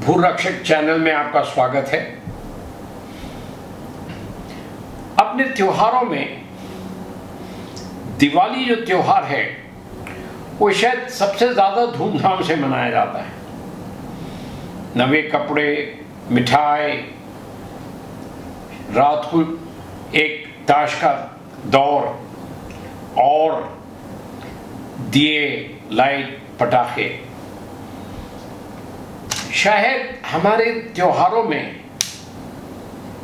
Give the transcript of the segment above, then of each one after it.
भूरक्षक channel में आपका स्वागत है। अपने त्योहारों में दिवाली जो त्योहार है वो शायद सबसे ज़्यादा धूमधाम से मनाया जाता है। नवे कपड़े, मिठाई, रात को एक ताश का दौर और दिए, लाइट, पटाखे। शायद हमारे त्योहारों में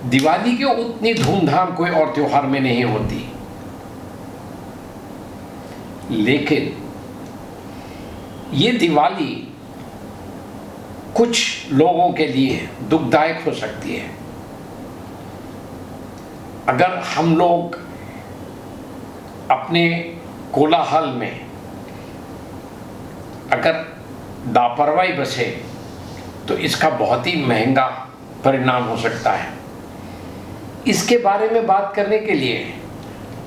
दिवाली की उतनी धूमधाम कोई और त्योहार में नहीं होती, लेकिन ये दिवाली कुछ लोगों के लिए दुखदायक हो सकती है। अगर हम लोग अपने कोलाहल में अगर लापरवाही बसे तो इसका बहुत ही महंगा परिणाम हो सकता है। इसके बारे में बात करने के लिए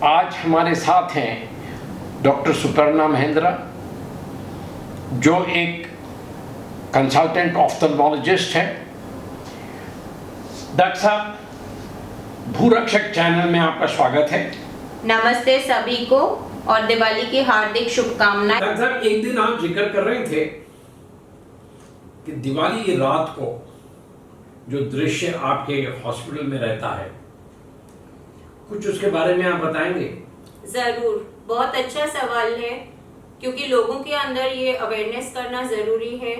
आज हमारे साथ हैं डॉक्टर सुपर्णा महेंद्रा, जो एक कंसल्टेंट ऑफ्थल्मोलॉजिस्ट हैं। डॉक्टर साहब, भूरक्षक चैनल में आपका स्वागत है। नमस्ते सभी को और दिवाली की हार्दिक शुभकामनाएं। डॉक्टर साहब, एक दिन आप जिक्र कर रहे थे कि दिवाली की रात को जो दृश्य आपके हॉस्पिटल में रहता है, कुछ उसके बारे में आप बताएंगे? जरूर, बहुत अच्छा सवाल है क्योंकि लोगों के अंदर ये अवेयरनेस करना जरूरी है।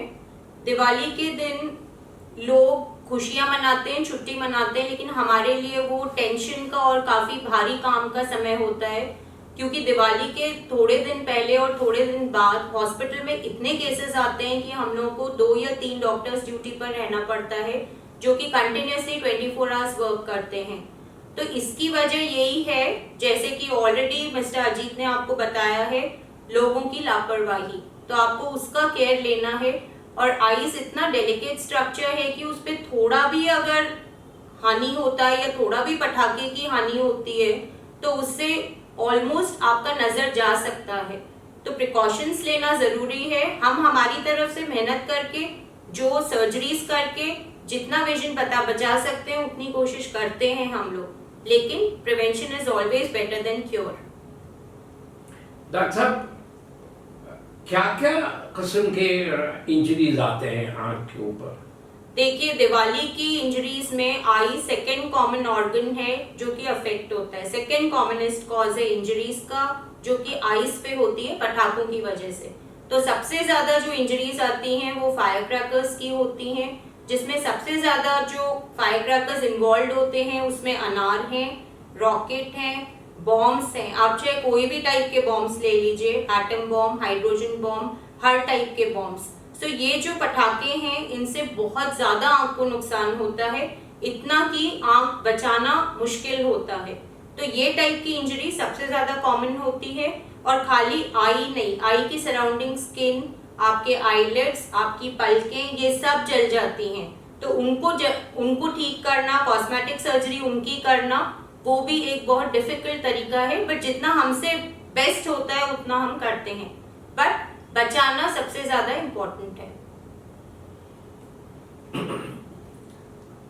दिवाली के दिन लोग खुशियां मनाते हैं, छुट्टी मनाते हैं, लेकिन हमारे लिए वो टेंशन का और काफी भारी काम का समय होता है क्योंकि दिवाली के थोड़े दिन पहले और थोड़े दिन बाद हॉस्पिटल में इतने केसेस आते हैं कि हम लोगों को 2 या 3 डॉक्टर्स ड्यूटी पर रहना पड़ता है जो कि कंटिन्यूसली 24 आवर्स वर्क करते हैं। तो इसकी वजह यही है, जैसे कि ऑलरेडी मिस्टर अजीत ने आपको बताया है, लोगों की लापरवाही। तो आपको उसका केयर लेना है। और आईज इतना डेलिकेट स्ट्रक्चर है कि उस पर थोड़ा भी अगर हानि होता है या थोड़ा भी पटाखे की हानि होती है तो उससे ऑलमोस्ट आपका नजर जा सकता है। तो प्रिकॉशंस लेना जरूरी है। हम हमारी तरफ से मेहनत करके, जो सर्जरीज करके जितना विजन बचा सकते हैं उतनी कोशिश करते हैं हम लोग, लेकिन prevention is always better than cure. Doctor साहब, क्या क्या किस्म के इंजरीज आते हैं आंख के ऊपर? देखिए, दिवाली की इंजरीज में आई सेकेंड कॉमन ऑर्गन है जो कि अफेक्ट होता है। सेकेंड कॉमनेस्ट कॉज है इंजरीज का जो कि आईज पे होती है पटाखों की वजह से। तो सबसे ज्यादा जो इंजरीज आती हैं वो फायर क्रैकर्स की होती हैं, जिसमें सबसे ज्यादा जो फायर क्रैकर्स इन्वॉल्व होते हैं उसमें अनार हैं, रॉकेट हैं, बॉम्ब्स हैं। आप चाहे कोई भी टाइप के बॉम्ब्स ले लीजिए, एटम बॉम्ब, हाइड्रोजन बॉम्ब, हर टाइप के बॉम्ब्स। तो ये जो पटाखे हैं इनसे बहुत ज्यादा आंख को नुकसान होता है, इतना कि आंख बचाना मुश्किल होता है। तो ये टाइप की इंजरी सबसे ज्यादा कॉमन होती है। और खाली आई नहीं, आई की सराउंडिंग स्किन, आपके आईलिड्स, आपकी पलकें, ये सब जल जाती हैं। तो उनको ठीक करना, कॉस्मेटिक सर्जरी उनकी करना, वो भी एक बहुत डिफिकल्ट तरीका है। बट जितना हमसे बेस्ट होता है उतना हम करते हैं, बट बचाना सबसे ज्यादा इम्पोर्टेंट है।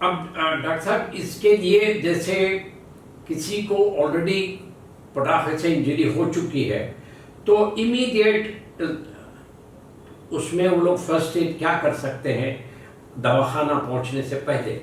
अब डॉक्टर साहब, इसके लिए जैसे किसी को ऑलरेडी पटाखे से इंजरी हो चुकी है तो इमीडिएट उसमें वो लोग फर्स्ट एड क्या कर सकते हैं दवाखाना पहुंचने से पहले?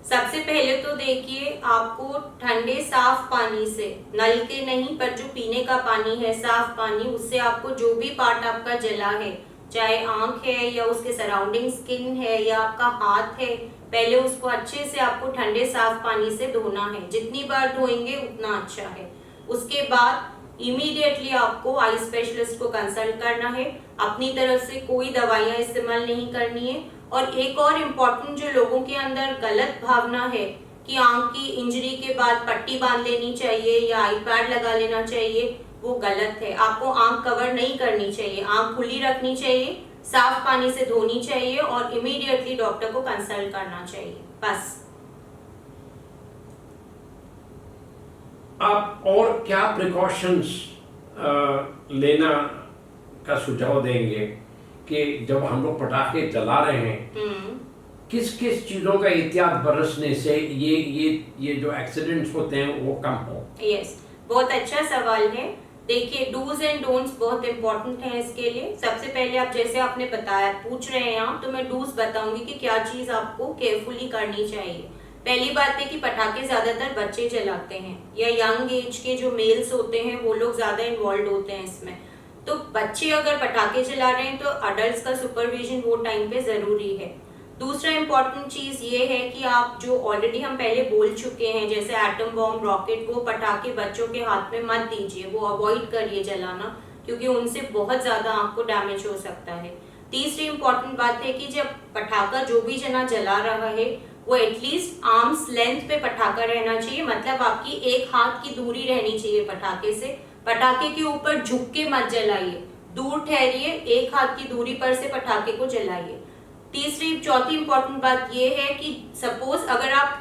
सबसे पहले तो देखिए, आपको ठंडे साफ पानी से, नल के नहीं पर जो पीने का पानी है, साफ पानी, उससे आपको जो भी पार्ट आपका जला है, चाहे आंख है या उसके सराउंडिंग स्किन है या आपका हाथ है, पहले उसको अच्छे से आपको ठंडे साफ पानी से धोना है। जितनी बार धोएंगे उतना अच्छा है। उसके बाद इमीडिएटली आपको आई स्पेशलिस्ट को कंसल्ट करना है। अपनी तरफ से कोई दवाइयां इस्तेमाल नहीं करनी है। और एक और इम्पोर्टेंट, जो लोगों के अंदर गलत भावना है कि आंख की इंजरी के बाद पट्टी बांध लेनी चाहिए या आई पैड लगा लेना चाहिए, वो गलत है। आपको आंख कवर नहीं करनी चाहिए, आंख खुली रखनी चाहिए, साफ पानी से धोनी चाहिए और इमीडिएटली डॉक्टर को कंसल्ट करना चाहिए, बस। आप और क्या प्रिकॉशंस लेना का सुझाव देंगे कि जब हम लोग पटाखे जला रहे हैं किस किस चीज़ों का एहतियात बरतने से ये जो एक्सीडेंट्स होते हैं वो कम हो? यस, बहुत अच्छा सवाल है। देखिए, डूज एंड डोंट्स बहुत इंपॉर्टेंट हैं इसके लिए। सबसे पहले आप जैसे आपने बताया पूछ रहे हैं आप, तो मैं डूज बताऊंगी कि क्या चीज आपको केयरफुली करनी चाहिए। पहली बात है कि पटाखे ज्यादातर बच्चे जलाते हैं या यंग एज के जो मेल्स होते हैं वो लोग ज्यादा इन्वॉल्व होते हैं इसमें। तो बच्चे अगर पटाखे जला रहे हैं तो अडल्ट का सुपरविजन वो टाइम पे जरूरी है। दूसरा इंपॉर्टेंट चीज ये है कि आप जो ऑलरेडी हम पहले बोल चुके हैं, जैसे एटम बॉम्ब, रॉकेट, वो पटाखे बच्चों के हाथ में मत दीजिए, वो अवॉइड करिए जलाना, क्योंकि उनसे बहुत ज्यादा आंख को डैमेज हो सकता है। तीसरी इंपॉर्टेंट बात है कि जब पटाखा जो भी जना जला रहा है वो एटलीस्ट आर्म्स लेंथ पे पटाखा रहना चाहिए, मतलब आपकी एक हाथ की दूरी रहनी चाहिए पटाखे से। पटाखे के ऊपर झुक के मत जलाइए, दूर ठहरिए, एक हाथ की दूरी पर से पटाखे को जलाइए। चौथी इंपॉर्टेंट बात ये है कि सपोज अगर आप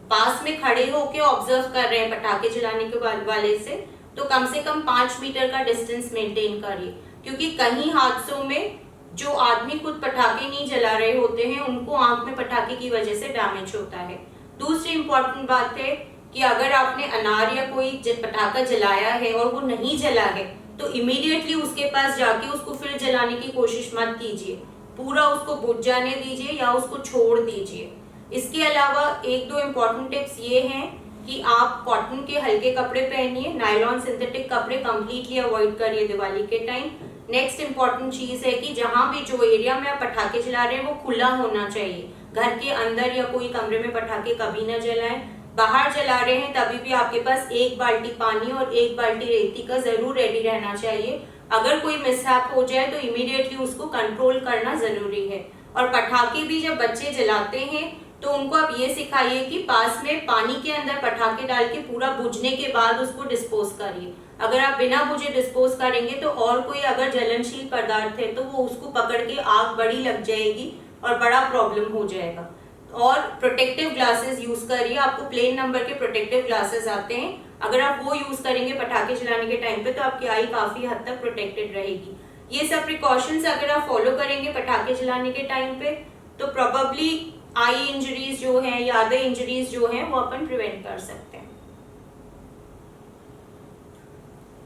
पास में खड़े होके ऑब्जर्व कर रहे हैं पटाखे जलाने के वाले से, तो कम से कम 5 मीटर का डिस्टेंस मेंटेन करिए, क्योंकि कहीं हादसों में जो आदमी खुद पटाखे नहीं जला रहे होते हैं उनको आंख में पटाखे की वजह से डैमेज होता है। दूसरी इंपॉर्टेंट बात है कि अगर आपने अनार या कोई पटाखा जलाया है और वो नहीं जला है तो इमीडिएटली उसके पास जाके उसको फिर जलाने की कोशिश मत कीजिए, पूरा उसको बुझ जाने दीजिए या उसको छोड़ दीजिए। इसके अलावा एक दो इम्पोर्टेंट टिप्स ये हैं कि आप कॉटन के हल्के कपड़े पहनिए, नायलॉन सिंथेटिक कपड़े कंप्लीटली अवॉइड करिए दिवाली के टाइम। नेक्स्ट इम्पॉर्टेंट चीज है कि जहां भी जो एरिया में आप पटाखे जला रहे हैं वो खुला होना चाहिए, घर के अंदर या कोई कमरे में पटाखे कभी ना जलाएं। बाहर जला रहे हैं तभी भी आपके पास 1 बाल्टी पानी और 1 बाल्टी रेती का जरूर रेडी रहना चाहिए। अगर कोई मिसहैप हो जाए तो इमीडिएटली उसको कंट्रोल करना जरूरी है। और पटाखे भी जब बच्चे जलाते हैं तो उनको आप ये सिखाइए कि पास में पानी के अंदर पटाखे डाल के पूरा बुझने के बाद उसको डिस्पोज करिए। अगर आप बिना बुझे डिस्पोज करेंगे तो और कोई अगर जलनशील पदार्थ है तो वो उसको पकड़ के आग बड़ी लग जाएगी और बड़ा प्रॉब्लम हो जाएगा। और प्रोटेक्टिव ग्लासेस यूज करिए, आपको प्लेन नंबर के प्रोटेक्टिव ग्लासेस आते हैं, अगर आप वो यूज करेंगे पटाखे चलाने के टाइम पे तो आपकी आई काफी हद तक प्रोटेक्टेड रहेगी। ये सब प्रिकॉशंस अगर आप फॉलो करेंगे पटाखे चलाने के टाइम पे तो प्रोबेबली आई इंजरीज जो है या अदर इंजरीज जो है वो अपन प्रिवेंट कर सकते हैं।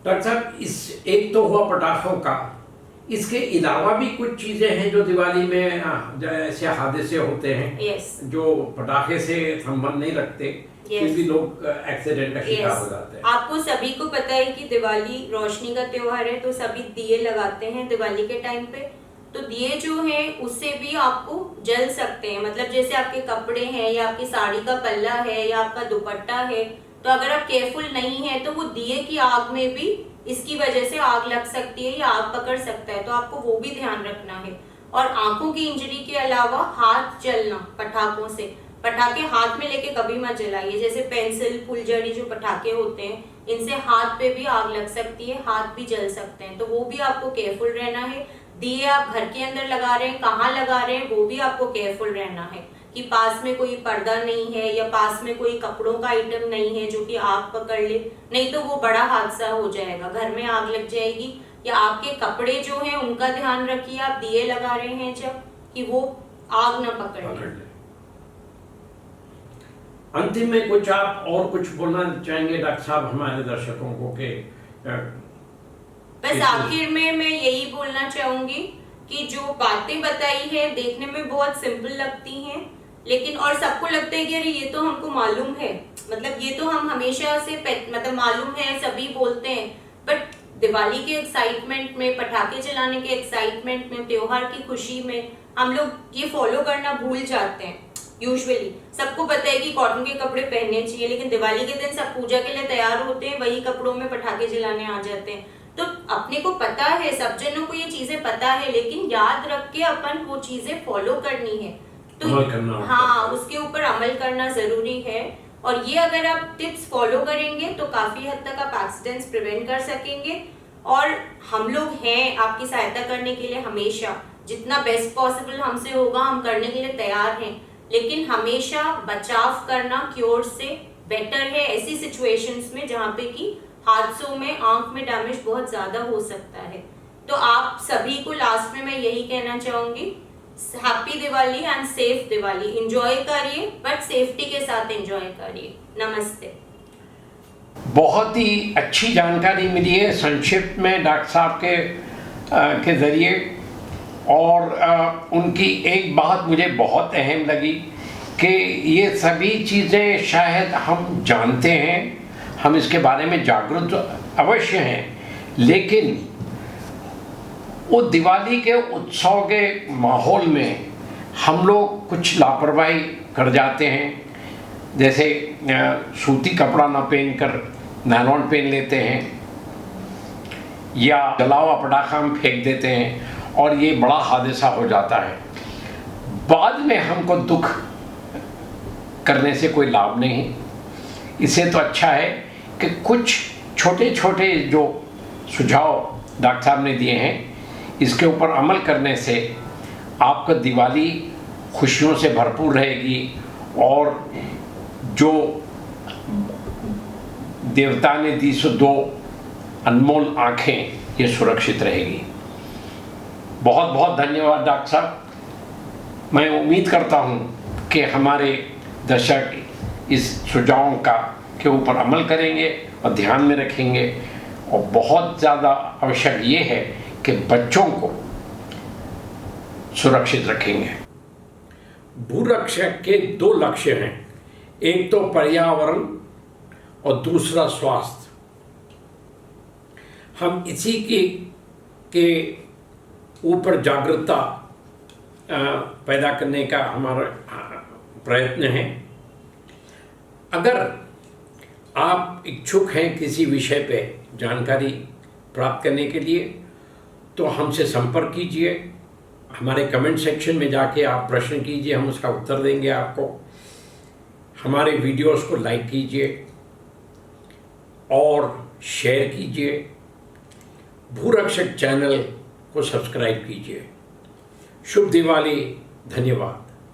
डॉक्टर साहब, इस एक तो हुआ पटाखों का, इसके अलावा भी कुछ चीजें हैं जो दिवाली में ऐसे हादसे होते हैं yes. जो पटाखे से संबंध नहीं रखते, फिर भी लोग एक्सीडेंट का शिकार हो जाते हैं। आपको सभी को पता है कि दिवाली रोशनी का त्योहार है, तो सभी दिए लगाते हैं दिवाली के टाइम पे। तो दिए जो है उससे भी आपको जल सकते हैं, मतलब जैसे आपके कपड़े हैं या आपकी साड़ी का पल्ला है या आपका दुपट्टा है, तो अगर आप केयरफुल नहीं है तो वो दिए की आग में भी इसकी वजह से आग लग सकती है या आग पकड़ सकता है, तो आपको वो भी ध्यान रखना है। और आंखों की इंजरी के अलावा हाथ जलना पटाखों से, पटाखे हाथ में लेके कभी मत जलाइए, जैसे पेंसिल, फुलझड़ी जो पटाखे होते हैं इनसे हाथ पे भी आग लग सकती है, हाथ भी जल सकते हैं, तो वो भी आपको केयरफुल रहना है। दिए आप घर के अंदर लगा रहे हैं, कहाँ लगा रहे हैं वो भी आपको केयरफुल रहना है कि पास में कोई पर्दा नहीं है या पास में कोई कपड़ों का आइटम नहीं है जो कि आग पकड़ ले, नहीं तो वो बड़ा हादसा हो जाएगा, घर में आग लग जाएगी। या आपके कपड़े जो हैं उनका ध्यान रखिए, आप दिए लगा रहे हैं जब, कि वो आग ना पकड़ ले। अंतिम में कुछ आप और कुछ बोलना चाहेंगे डॉक्टर साहब हमारे दर्शकों को के? बस आखिर में मैं यही बोलना चाहूंगी कि जो बातें बताई है देखने में बहुत सिंपल लगती हैं, लेकिन और सबको लगता है कि अरे ये तो हमको मालूम है, मतलब ये तो हम हमेशा से मतलब मालूम है, सभी बोलते हैं, बट दिवाली के एक्साइटमेंट में, पटाखे चलाने के एक्साइटमेंट में, त्योहार की खुशी में हम लोग ये फॉलो करना भूल जाते हैं। यूजुअली सबको पता है कि कॉटन के कपड़े पहनने चाहिए, लेकिन दिवाली के दिन सब पूजा के लिए तैयार होते हैं, वही कपड़ों में पटाखे जलाने आ जाते हैं। तो अपने को पता है, सब जनों को ये चीजें पता है, लेकिन याद रख के अपन वो चीजें फॉलो करनी है, तो हाँ उसके ऊपर अमल करना जरूरी है। और ये अगर आप टिप्स फॉलो करेंगे तो काफी हद तक आप एक्सीडेंट्स प्रिवेंट कर सकेंगे। और हम लोग हैं आपकी सहायता करने के लिए, हमेशा जितना बेस्ट पॉसिबल हमसे होगा हम करने के लिए तैयार हैं, लेकिन हमेशा बचाव करना क्योर से बेटर है ऐसी सिचुएशंस में जहाँ पे कि हादसों में आंख में डैमेज बहुत ज्यादा हो सकता है। तो आप सभी को लास्ट में मैं यही कहना चाहूंगी, happy Diwali and safe Diwali. Enjoy करिए बट सेफ्टी के साथ एंजॉय करिए। नमस्ते। बहुत ही अच्छी जानकारी मिली है संक्षिप्त में डॉक्टर साहब के ज़रिए, और उनकी एक बात मुझे बहुत अहम लगी कि ये सभी चीज़ें शायद हम जानते हैं, हम इसके बारे में जागरूक अवश्य हैं, लेकिन वो दिवाली के उत्सव के माहौल में हम लोग कुछ लापरवाही कर जाते हैं। जैसे सूती कपड़ा ना पहनकर नायलॉन पहन लेते हैं, या जलावा पटाखा हम फेंक देते हैं और ये बड़ा हादसा हो जाता है। बाद में हमको दुख करने से कोई लाभ नहीं। इससे तो अच्छा है कि कुछ छोटे छोटे जो सुझाव डॉक्टर साहब ने दिए हैं, इसके ऊपर अमल करने से आपका दिवाली खुशियों से भरपूर रहेगी, और जो देवता ने दी सो दो अनमोल आँखें, ये सुरक्षित रहेगी। बहुत बहुत धन्यवाद डॉक्टर साहब। मैं उम्मीद करता हूँ कि हमारे दर्शक इस सुझावों के ऊपर अमल करेंगे और ध्यान में रखेंगे, और बहुत ज़्यादा आवश्यक ये है कि बच्चों को सुरक्षित रखेंगे। भूरक्षक के दो लक्ष्य हैं, एक तो पर्यावरण और दूसरा स्वास्थ्य। हम इसी के ऊपर जागरूकता पैदा करने का हमारा प्रयत्न है। अगर आप इच्छुक हैं किसी विषय पे जानकारी प्राप्त करने के लिए, तो हमसे संपर्क कीजिए। हमारे कमेंट सेक्शन में जाके आप प्रश्न कीजिए, हम उसका उत्तर देंगे आपको। हमारे वीडियोस को लाइक कीजिए और शेयर कीजिए। भूरक्षक चैनल को सब्सक्राइब कीजिए। शुभ दिवाली। धन्यवाद।